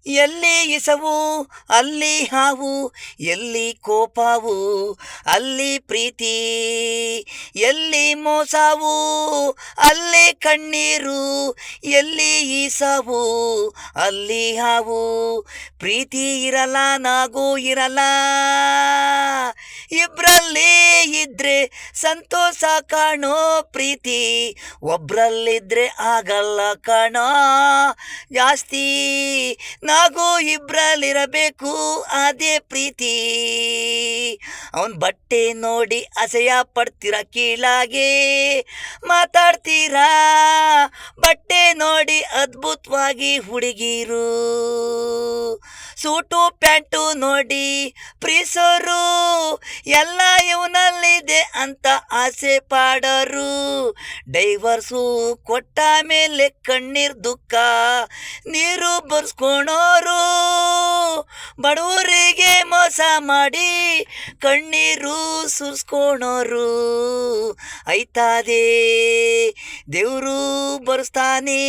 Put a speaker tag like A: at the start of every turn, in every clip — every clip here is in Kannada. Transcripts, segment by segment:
A: ಎಲ್ಲಿ ಇಸವು ಅಲ್ಲಿ ಹಾವು, ಎಲ್ಲಿ ಕೋಪವು ಅಲ್ಲಿ ಪ್ರೀತಿ, ಎಲ್ಲಿ ಮೋಸವು ಅಲ್ಲಿ ಕಣ್ಣೀರು, ಎಲ್ಲಿ ಈಸವು ಅಲ್ಲಿ ಹಾವು. ಪ್ರೀತಿ ಇರಲ್ಲ ನಾಗೂ ಇರಲ್ಲ, ಇಬ್ರಲ್ಲಿ ಇದ್ರೆ ಸಂತೋಷ ಕಾಣೋ ಪ್ರೀತಿ, ಒಬ್ರಲ್ಲಿದ್ರೆ ಆಗಲ್ಲ ಕಾಣೋ ಜಾಸ್ತಿ. ನಾಗೂ ಇಬ್ರಲ್ಲಿರಬೇಕು ಅದೇ ಪ್ರೀತಿ. ಅವನ್ ಬಟ್ಟೆ ನೋಡಿ ಅಸಹ್ಯ ಪಡ್ತೀರಾ, ಕೀಳಾಗೆ ಮಾತಾಡ್ತೀರಾ, ಬಟ್ಟೆ ನೋಡಿ ಅದ್ಭುತವಾಗಿ ಹುಡುಗಿರು, ಸೂಟು ಪ್ಯಾಂಟು ನೋಡಿ ಪ್ರೀಸೋರು, ಎಲ್ಲ ಇವನಲ್ಲಿದೆ ಅಂತ ಆಸೆ ಪಾಡೋರು, ಡೈವರ್ಸು ಕೊಟ್ಟ ಮೇಲೆ ಕಣ್ಣೀರ್ ದುಃಖ ನೀರು ಬರ್ಸ್ಕೊಳೋರು, ಬಡವರಿಗೆ ಮೋಸ ಮಾಡಿ ಕಣ್ಣೀರು ಸುರಿಸ್ಕೊಳೋರು. ಐತಾದೆ ದೇವರು ಬರ್ಸ್ತಾನೆ,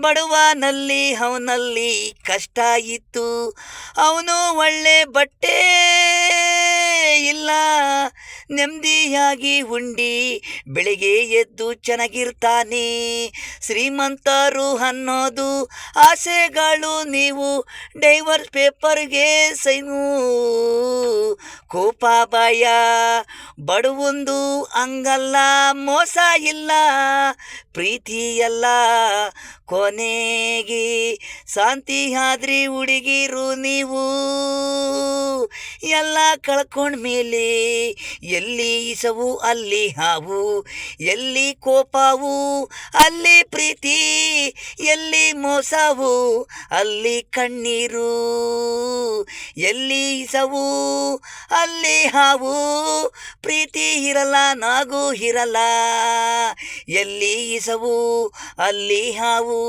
A: ಬಡವನಲ್ಲಿ ಅವನಲ್ಲಿ ಕಷ್ಟ ಇತ್ತು, ಅವನು ಒಳ್ಳೆ ಬಟ್ಟೆ ಇಲ್ಲ, ನೆಮ್ಮದಿಯಾಗಿ ಉಂಡಿ ಬೆಳಿಗ್ಗೆ ಎದ್ದು ಚೆನ್ನಾಗಿರ್ತಾನೆ. ಶ್ರೀಮಂತರು ಅನ್ನೋದು ಆಸೆಗಳು, ನೀವು ಡೈವರ್ಸ್ ಪೇಪರ್ಗೆ ಸೈನು. ಕೋಪ ಭಯ ಬಡವಂದು ಹಂಗಲ್ಲ, ಮೋಸ ಇಲ್ಲ ಪ್ರೀತಿ ಎಲ್ಲ, ಕೊನೆಗೆ ಶಾಂತಿ ಆದ್ರಿ ಹುಡುಗಿರು ನೀವು. ಎಲ್ಲ ಕಳ್ಕೊಂಡ್ಮೇಲೆ ಎಲ್ಲಿ ಇಸವು ಅಲ್ಲಿ ಹಾವು, ಎಲ್ಲಿ ಕೋಪವು ಅಲ್ಲಿ ಪ್ರೀತಿ, ಎಲ್ಲಿ ಮೋಸವು ಅಲ್ಲಿ ಕಣ್ಣೀರು, ಎಲ್ಲಿ ಇಸವು ಅಲ್ಲಿ ಹಾವು. ಪ್ರೀತಿ ಇರಲ್ಲ ನಾಗೂ ಇರಲ್ಲ, ಎಲ್ಲಿ ಇಸವು ಅಲ್ಲಿ ಹಾವು.